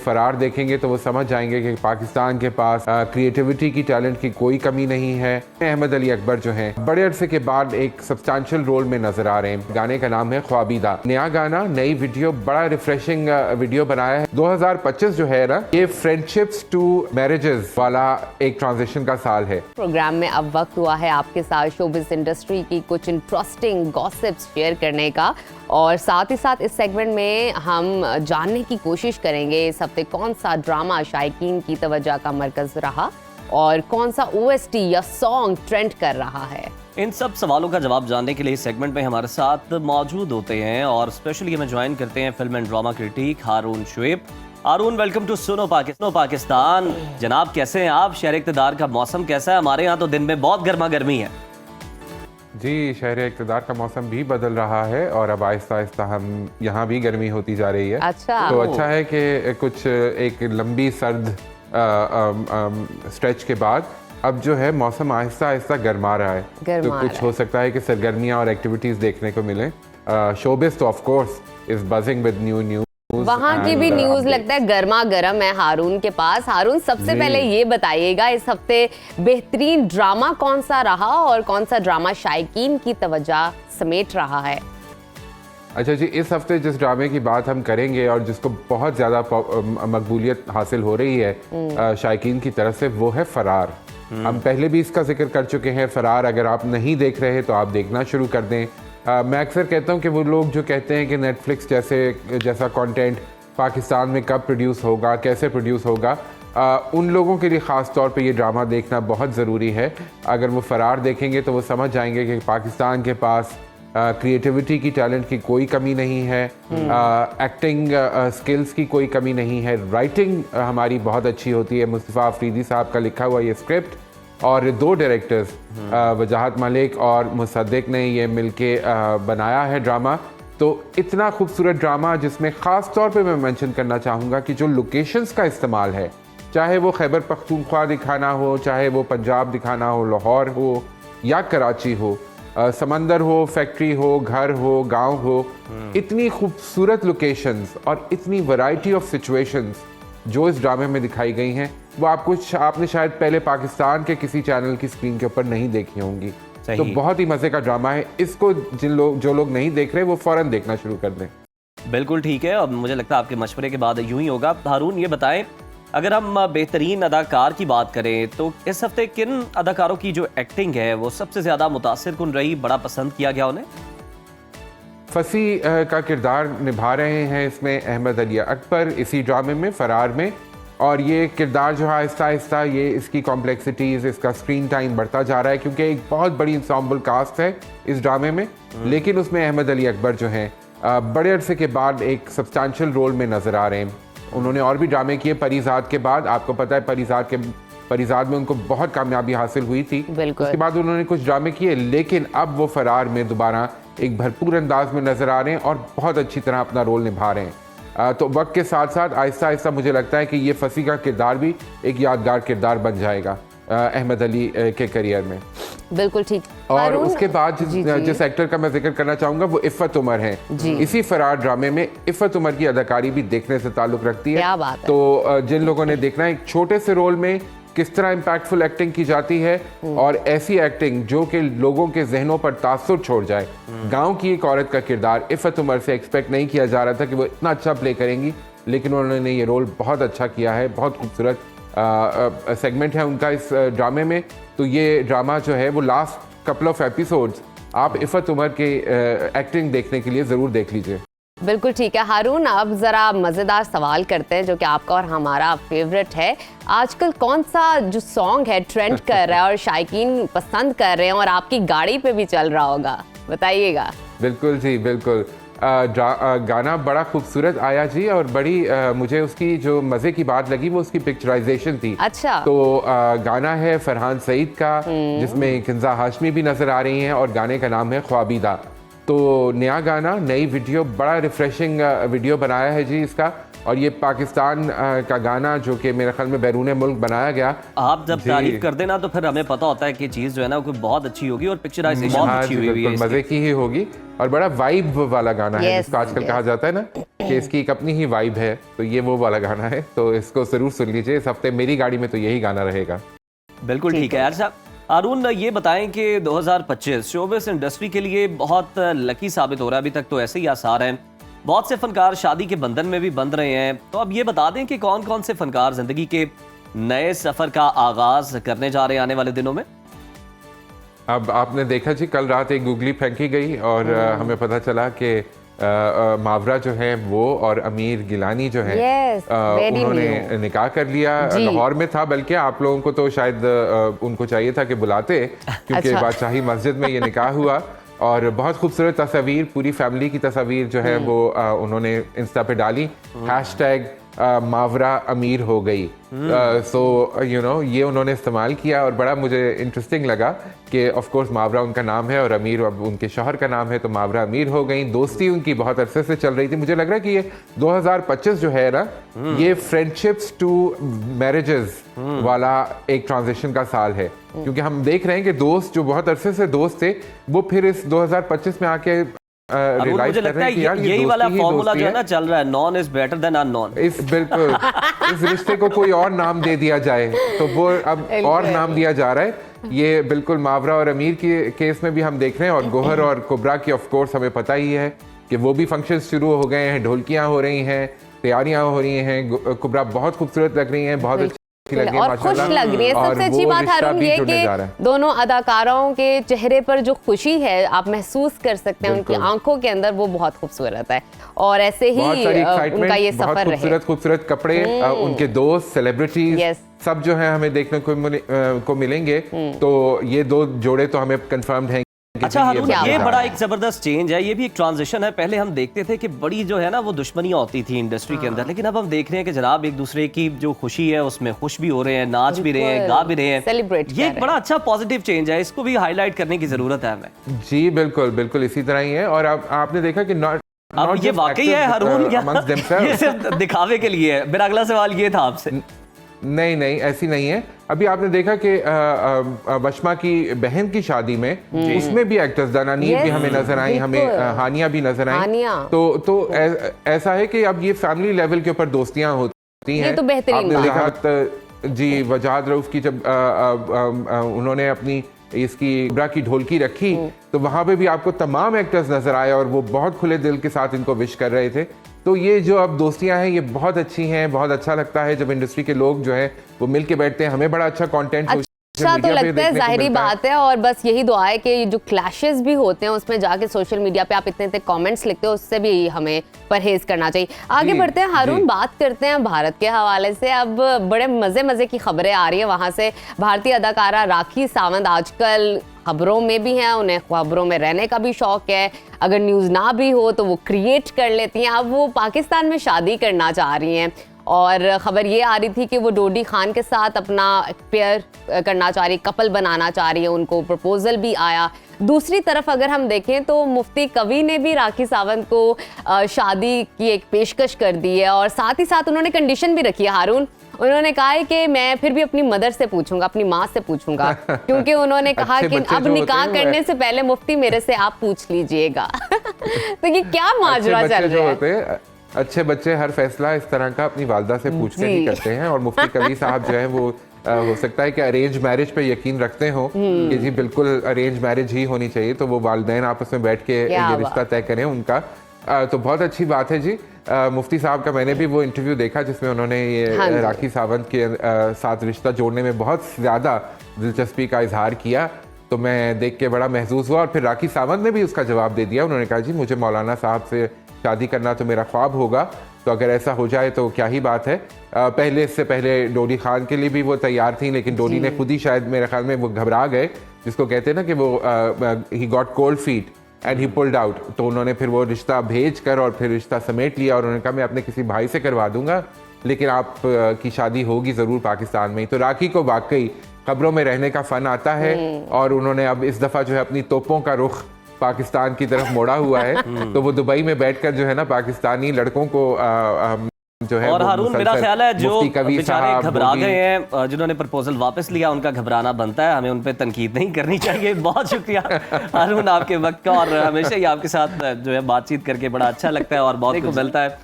फरार देखेंगे तो वो समझ जाएंगे कि पाकिस्तान के पास क्रिएटिविटी की, टैलेंट की कोई कमी नहीं है। अहमद अली अकबर जो हैं बड़े अरसे के बाद एक सब्सटैंशियल रोल में नजर आ रहे हैं। गाने का नाम है ख्वाबीदा। नया गाना, नई वीडियो, बड़ा रिफ्रेशिंग वीडियो बनाया है। 2025 जो है ना, ये फ्रेंडशिप्स टू मैरिजेस वाला एक ट्रांजिशन का साल है। प्रोग्राम में अब वक्त हुआ है आपके साथ शोबिज़ इंडस्ट्री की कुछ इंटरेस्टिंग गॉसिप्स शेयर करने का, और साथ ही साथ इस सेगमेंट में हम जानने की कोशिश करेंगे इस हफ्ते कौन सा ड्रामा शायकीन की तवज्जो का मरकज रहा और कौन सा OST या सॉन्ग ट्रेंड कर रहा है। इन सब सवालों का जवाब जानने के लिए इस सेगमेंट में हमारे साथ मौजूद होते हैं और स्पेशली हमें ज्वाइन करते हैं film and drama critic Haroon Shoaib. Haroon, welcome to Suno Pakistan. जनाब, कैसे हैं आप? शहर इक़्तिदार का मौसम कैसा है? हमारे यहाँ तो दिन में बहुत गर्मा गर्मी है जी। शहर इक़्तिदार का मौसम भी बदल रहा है और अब आहिस्ता आहिस्ता हम यहाँ भी गर्मी होती जा रही है। अच्छा, तो अच्छा है कि कुछ एक लंबी सर्द स्ट्रेच के बाद अब जो है मौसम आहिस्ता आहिस्ता गर्मा रहा है। तो कुछ हो सकता है कि सरगर्मियाँ और एक्टिविटीज़ देखने को मिले। शोबिज़ तो of course is buzzing with news. वहाँ की भी न्यूज़ लगता है गर्मा गर्म है हारून के पास। हारून, सबसे पहले ये बताइएगा इस हफ्ते बेहतरीन ड्रामा कौन सा रहा और कौन सा ड्रामा शायकीन की तवज्जो समेट रहा है? अच्छा जी, इस हफ्ते जिस ड्रामे की बात हम करेंगे और जिसको बहुत ज़्यादा मकबूलियत हासिल हो रही है शायकीन की तरफ से, वो है फरार। हम पहले भी इसका जिक्र कर चुके हैं। फरार अगर आप नहीं देख रहे तो आप देखना शुरू कर दें। मैं अक्सर कहता हूँ कि वो लोग जो कहते हैं कि नेटफ्लिक्स जैसा कंटेंट पाकिस्तान में कब प्रोड्यूस होगा, कैसे प्रोड्यूस होगा, उन लोगों के लिए ख़ास तौर पे ये ड्रामा देखना बहुत ज़रूरी है। अगर वो फरार देखेंगे तो वो समझ जाएंगे कि पाकिस्तान के पास क्रिएटिविटी की, टैलेंट की कोई कमी नहीं है, एक्टिंग स्किल्स की कोई कमी नहीं है, राइटिंग हमारी बहुत अच्छी होती है। मुस्तफ़ा अफरीदी साहब का लिखा हुआ ये स्क्रिप्ट और 2 डायरेक्टर्स वजाहत मलिक और मुसद्दिक ने ये मिलके बनाया है ड्रामा। तो इतना खूबसूरत ड्रामा जिसमें ख़ास तौर पे मैं मेंशन करना चाहूँगा कि जो लोकेशंस का इस्तेमाल है, चाहे वो खैबर पख्तूनख्वा दिखाना हो, चाहे वो पंजाब दिखाना हो, लाहौर हो या कराची हो, समंदर हो, फैक्ट्री हो, घर हो, गांव हो, इतनी खूबसूरत लोकेशंस और इतनी वैरायटी ऑफ सिचुएशंस जो इस ड्रामे में दिखाई गई हैं, वो आपने शायद पहले पाकिस्तान के किसी चैनल की स्क्रीन के ऊपर नहीं देखी होंगी। तो बहुत ही मज़े का ड्रामा है। इसको जो लोग नहीं देख रहे वो फ़ौरन देखना शुरू कर दें। बिल्कुल ठीक है, और मुझे लगता है आपके मशवरे के बाद यूं ही होगा। हारून, ये बताएं, अगर हम बेहतरीन अदाकार की बात करें तो इस हफ्ते किन अदाकारों की जो एक्टिंग है वो सबसे ज़्यादा मुतासिर कुन रही, बड़ा पसंद किया गया उन्हें? फसी का किरदार निभा रहे हैं इसमें अहमद अली अकबर इसी ड्रामे में, फरार में। और ये किरदार जो है आहिस्ता आहिस्ता ये इसकी कॉम्प्लेक्सिटीज़, इसका स्क्रीन टाइम बढ़ता जा रहा है क्योंकि एक बहुत बड़ी इंसेंबल कास्ट है इस ड्रामे में। लेकिन उसमें अहमद अली अकबर जो हैं बड़े अरसे के बाद एक सब्सटैंशियल रोल में नज़र आ रहे हैं। उन्होंने और भी ड्रामे किए परीज़ाद के बाद। आपको पता है परीज़ाद में उनको बहुत कामयाबी हासिल हुई थी। उसके बाद उन्होंने कुछ ड्रामे किए, लेकिन अब वो फरार में दोबारा एक भरपूर अंदाज में नज़र आ रहे हैं और बहुत अच्छी तरह अपना रोल निभा रहे हैं। तो वक्त के साथ साथ आहिस्ता आहिस्ता मुझे लगता है कि ये फसी का किरदार भी एक यादगार किरदार बन जाएगा अहमद अली के करियर में। बिल्कुल ठीक। और उसके बाद जिस एक्टर का मैं जिक्र करना चाहूँगा वो इफ़त उमर हैं। इसी फरार ड्रामे में इफ़त उमर की अदाकारी भी देखने से ताल्लुक़ रखती है। क्या बात है। तो जिन लोगों ने देखना है एक छोटे से रोल में किस तरह इम्पैक्टफुल एक्टिंग की जाती है और ऐसी एक्टिंग जो कि लोगों के जहनों पर तासुर छोड़ जाए। गांव की एक औरत का किरदार इफ़त उमर से एक्सपेक्ट नहीं किया जा रहा था कि वो इतना अच्छा प्ले करेंगी, लेकिन उन्होंने ये रोल बहुत अच्छा किया है। बहुत खूबसूरत सेगमेंट है उनका इस ड्रामे में। तो ये ड्रामा जो है वो लास्ट कपल ऑफ एपिसोड्स आप इफ़त उमर के एक्टिंग देखने के लिए ज़रूर देख लीजिए। बिल्कुल ठीक है हारून, अब ज़रा मज़ेदार सवाल करते हैं जो कि आपका और हमारा फेवरेट है। आजकल कौन सा जो सॉन्ग है ट्रेंड कर रहा है और शायकीन पसंद कर रहे हैं और आपकी गाड़ी पे भी चल रहा होगा, बताइएगा। बिल्कुल जी, बिल्कुल। गाना बड़ा खूबसूरत आया जी, और बड़ी मुझे उसकी जो मज़े की बात लगी वो उसकी पिक्चराइजेशन थी। अच्छा। तो गाना है फरहान सईद का जिसमें किंजा हाशमी भी नज़र आ रही हैं और गाने का नाम है ख्वाबीदा। तो नया गाना, नई वीडियो, बड़ा रिफ्रेशिंग वीडियो बनाया है जी इसका। और ये पाकिस्तान का गाना जो कि मेरे ख्याल में बैरून मुल्क बनाया गया। आप जब तारीफ कर देना तो फिर हमें पता होता है कि चीज़ जो है ना वो बहुत अच्छी होगी और पिक्चराइजेशन बहुत अच्छी हुई है, मज़े की ही होगी। और बड़ा वाइब वाला गाना है, Yes, जिसको आजकल yes. कहा जाता है ना कि इसकी एक अपनी ही वाइब है, तो ये वो वाला गाना है, तो इसको जरूर सुन लीजिए। इस हफ्ते मेरी गाड़ी में तो यही गाना रहेगा। बिल्कुल ठीक है। अच्छा अरुण, ये बताएं कि 2025 शोबिस इंडस्ट्री के लिए बहुत लकी साबित हो रहा है। अभी तक तो ऐसे ही आसार हैं, बहुत से फनकार शादी के बंधन में भी बंध रहे हैं। तो अब ये बता दें कि कौन कौन से फनकार जिंदगी के नए सफर का आगाज करने जा रहे हैं आने वाले दिनों में। अब आपने देखा जी, कल रात एक गूगली फेंकी गई और हमें पता चला कि मावरा जो है वो और अमीर गिलानी जो है Yes, very उन्होंने new. निकाह कर लिया। जी। लाहौर में था, बल्कि आप लोगों को तो शायद उनको चाहिए था कि बुलाते, क्योंकि अच्छा। बादशाही मस्जिद में ये निकाह हुआ। और बहुत खूबसूरत तस्वीर, पूरी फैमिली की तस्वीर जो है वो उन्होंने इंस्टा पे डाली, हैशटैग मावरा अमीर हो गई। सो यू नो ये उन्होंने इस्तेमाल किया और बड़ा मुझे इंटरेस्टिंग लगा कि ऑफ कोर्स मावरा उनका नाम है और अमीर अब उनके शौहर का नाम है, तो मावरा अमीर हो गई। दोस्ती उनकी बहुत अरसे से चल रही थी। मुझे लग रहा है कि ये 2025 जो है ना, ये फ्रेंडशिप्स टू मैरिजेस वाला एक ट्रांजिशन का साल है, क्योंकि हम देख रहे हैं कि दोस्त जो बहुत अरसे से दोस्त थे वो फिर इस 2025 में आके मुझे लगता है यही वाला फॉर्मूला जो है ना चल रहा है, non is better than unknown. इस बिल्कुल इस रिश्ते को कोई और नाम दे दिया जाए तो वो अब और नाम दिया जा रहा है। ये बिल्कुल मावरा और अमीर के केस में भी हम देख रहे हैं, और गोहर और कुबरा की ऑफ कोर्स हमें पता ही है कि वो भी फंक्शन शुरू हो गए हैं, ढोलकियां हो रही हैं, तैयारियां हो रही हैं। कुबरा बहुत खूबसूरत लग रही हैं, बहुत अच्छी लग रही है, और खुश माशाल्लाह। लग रही है। और सबसे अच्छी वो बात रिश्ता हारून भी ये जुड़ने जा रहा है। कि दोनों अदाकारों के चेहरे पर जो खुशी है आप महसूस कर सकते हैं, उनकी बिल्कुल। आंखों के अंदर वो बहुत खूबसूरत है। और ऐसे बहुत ही सारी उनका ये एक्साइटमेंट, बहुत सफर रहे। खूबसूरत खूबसूरत कपड़े, उनके दोस्त, सेलिब्रिटीज Yes. सब जो है हमें देखने को मिलेंगे। तो ये दो जोड़े तो हमें कंफर्म्ड हैं। अच्छा हारून, क्या ये बात बड़ा एक जबरदस्त चेंज है, ये भी एक ट्रांजिशन है। पहले हम देखते थे कि बड़ी जो है ना वो दुश्मनियां होती थी इंडस्ट्री के अंदर, लेकिन अब हम देख रहे हैं कि जनाब एक दूसरे की जो खुशी है उसमें खुश भी हो रहे हैं, नाच भी रहे हैं, गा भी रहे हैं, सेलिब्रेट ये एक बड़ा अच्छा पॉजिटिव चेंज है। इसको भी हाईलाइट करने की जरूरत है हमें। जी बिल्कुल बिल्कुल इसी तरह ही है। और अब आपने देखा कि अब ये वाकई है हारून या ये सिर्फ दिखावे के लिए है? मेरा अगला सवाल ये था आपसे। नहीं नहीं, ऐसी नहीं है। अभी आपने देखा कि बशमा की बहन की शादी में उसमें भी एक्टर्स दानानीर भी हमें नजर आई, हमें हानिया भी नजर आई। हानिया। तो ऐसा है कि अब ये फैमिली लेवल के ऊपर दोस्तियां होती हैं। ये तो बेहतरीन आपने बात देखा जी वजाहत रऊफ की जब उन्होंने अपनी इसकी कुबरा की ढोलकी रखी, तो वहां पे भी आपको तमाम एक्टर्स नजर आए और वो बहुत खुले दिल के साथ इनको विश कर रहे थे। तो ये जो अब दोस्तियां हैं ये बहुत अच्छी हैं। बहुत अच्छा लगता है जब इंडस्ट्री के लोग जो है वो मिल के बैठते हैं। हमें बड़ा अच्छा कंटेंट अच्छा तो लगता है, जाहिरी बात है। और बस यही दुआ है कि जो क्लैशेस भी होते हैं उसमें जाके सोशल मीडिया पे आप इतने कमेंट्स लिखते हो, उससे भी हमें परहेज करना चाहिए। आगे बढ़ते हैं हारून, बात करते हैं भारत के हवाले से। अब बड़े मजे की खबरें आ रही है वहां से। भारतीय अदाकारा राखी सावंत आजकल खबरों में भी हैं, उन्हें खबरों में रहने का भी शौक है। अगर न्यूज़ ना भी हो तो वो क्रिएट कर लेती हैं। अब वो पाकिस्तान में शादी करना चाह रही हैं और खबर ये आ रही थी कि वो डोडी खान के साथ अपना पेयर करना चाह रही, कपल बनाना चाह रही है। उनको प्रपोजल भी आया। दूसरी तरफ अगर हम देखें तो मुफ्ती कवि ने भी राखी सावंत को शादी की एक पेशकश कर दी है और साथ ही साथ उन्होंने कंडीशन भी रखी है हारून। उन्होंने कहा है कि मैं फिर भी अपनी मदर से पूछूंगा, अपनी माँ से पूछूंगा, क्योंकि उन्होंने कहा कि अब निकाह करने से पहले मुफ्ती मेरे से आप पूछ लीजिएगा। तो ये क्या माजरा चल रहा है? अच्छे बच्चे हर फैसला इस तरह का अपनी वालदा से पूछ कर ही करते हैं। और मुफ्ती कवि साहब जो है वो हो सकता है कि अरेंज मैरिज पे यकीन रखते हो कि जी बिल्कुल अरेंज मैरिज ही होनी चाहिए, तो वो वालिदैन आपस में बैठ के ये रिश्ता तय करें उनका। तो बहुत अच्छी बात है जी। मुफ्ती साहब का मैंने भी वो इंटरव्यू देखा जिसमें उन्होंने ये राखी सावंत के साथ रिश्ता जोड़ने में बहुत ज़्यादा दिलचस्पी का इजहार किया। तो मैं देख के बड़ा महसूस हुआ और फिर राखी सावंत ने भी उसका जवाब दे दिया। उन्होंने कहा जी मुझे मौलाना साहब से शादी करना तो मेरा ख्वाब होगा, तो अगर ऐसा हो जाए तो क्या ही बात है। पहले इससे पहले डोडी खान के लिए भी वो तैयार थी, लेकिन डोडी ने खुद ही शायद मेरे ख्याल में वो घबरा गए, जिसको कहते हैं ना कि वो he got cold feet and he pulled out. तो उन्होंने फिर वो रिश्ता भेज कर और फिर रिश्ता समेट लिया और उन्होंने कहा मैं अपने किसी भाई से करवा दूंगा, लेकिन आप की शादी होगी ज़रूर पाकिस्तान में ही। तो राखी को वाकई खबरों में रहने का फ़न आता है और उन्होंने अब इस दफ़ा जो है अपनी तोपों का रुख पाकिस्तान की तरफ मोड़ा हुआ है। तो वो दुबई में बैठकर जो है ना पाकिस्तानी लड़कों को जो है और वो हारून, मेरा मुसलसल ख्याल है जो मुफ्ती कबीर बेचारे साहब, घबरा होगी। गए हैं, जिन्होंने प्रपोजल वापस लिया, उनका घबराना बनता है, हमें उन पे तनकीद नहीं करनी चाहिए। बहुत शुक्रिया हारून आपके वक्त का, और हमेशा ही आपके साथ जो है बातचीत करके बड़ा अच्छा लगता है और बहुत कुछ मिलता है।